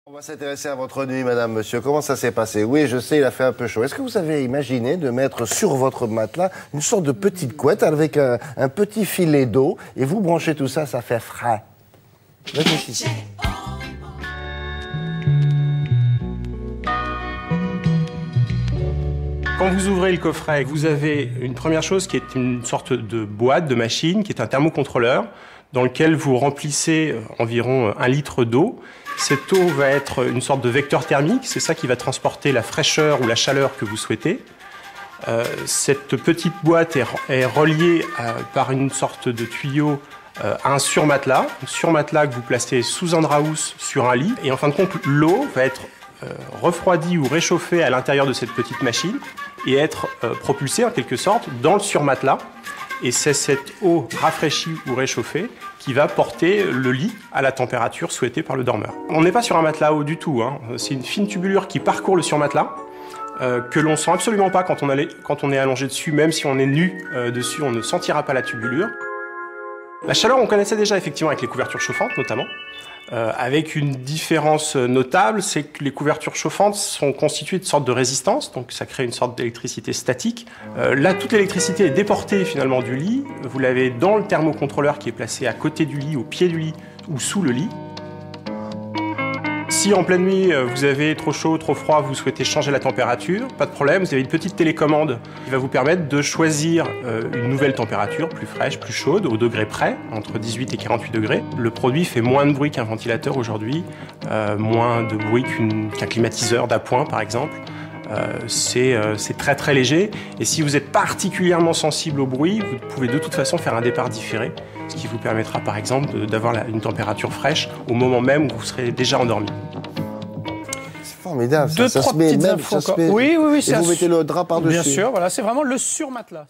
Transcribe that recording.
On va s'intéresser à votre nuit, madame, monsieur. Comment ça s'est passé? Oui, je sais, il a fait un peu chaud. Est-ce que vous avez imaginé de mettre sur votre matelas une sorte de petite couette avec un petit filet d'eau et vous branchez tout ça, ça fait frais? Réfléchissez. Quand vous ouvrez le coffret, vous avez une première chose qui est une sorte de boîte, de machine, qui est un thermocontrôleur, dans lequel vous remplissez environ 1 litre d'eau. Cette eau va être une sorte de vecteur thermique, c'est ça qui va transporter la fraîcheur ou la chaleur que vous souhaitez. Cette petite boîte est reliée par une sorte de tuyau à un surmatelas que vous placez sous Andrahouse sur un lit. Et en fin de compte, l'eau va être refroidie ou réchauffée à l'intérieur de cette petite machine et être propulsée en quelque sorte dans le surmatelas. Et c'est cette eau rafraîchie ou réchauffée qui va porter le lit à la température souhaitée par le dormeur. On n'est pas sur un matelas haut du tout, hein. C'est une fine tubulure qui parcourt le surmatelas, que l'on sent absolument pas quand on est allongé dessus, même si on est nu dessus, on ne sentira pas la tubulure. La chaleur, on connaissait déjà effectivement avec les couvertures chauffantes notamment. Avec une différence notable, c'est que les couvertures chauffantes sont constituées de sortes de résistances, donc ça crée une sorte d'électricité statique. Là, toute l'électricité est déportée finalement du lit. Vous l'avez dans le thermocontrôleur qui est placé à côté du lit, au pied du lit ou sous le lit. Si en pleine nuit vous avez trop chaud, trop froid, vous souhaitez changer la température, pas de problème, vous avez une petite télécommande qui va vous permettre de choisir une nouvelle température, plus fraîche, plus chaude, au degré près, entre 18 et 48 degrés. Le produit fait moins de bruit qu'un ventilateur aujourd'hui, moins de bruit qu'un climatiseur d'appoint par exemple. C'est très très léger, et si vous êtes particulièrement sensible au bruit, vous pouvez de toute façon faire un départ différé, ce qui vous permettra par exemple d'avoir une température fraîche au moment même où vous serez déjà endormi. C'est formidable, Deux, trois petites infos encore. Oui, et vous mettez le drap par-dessus. Bien sûr, voilà, c'est vraiment le surmatelas.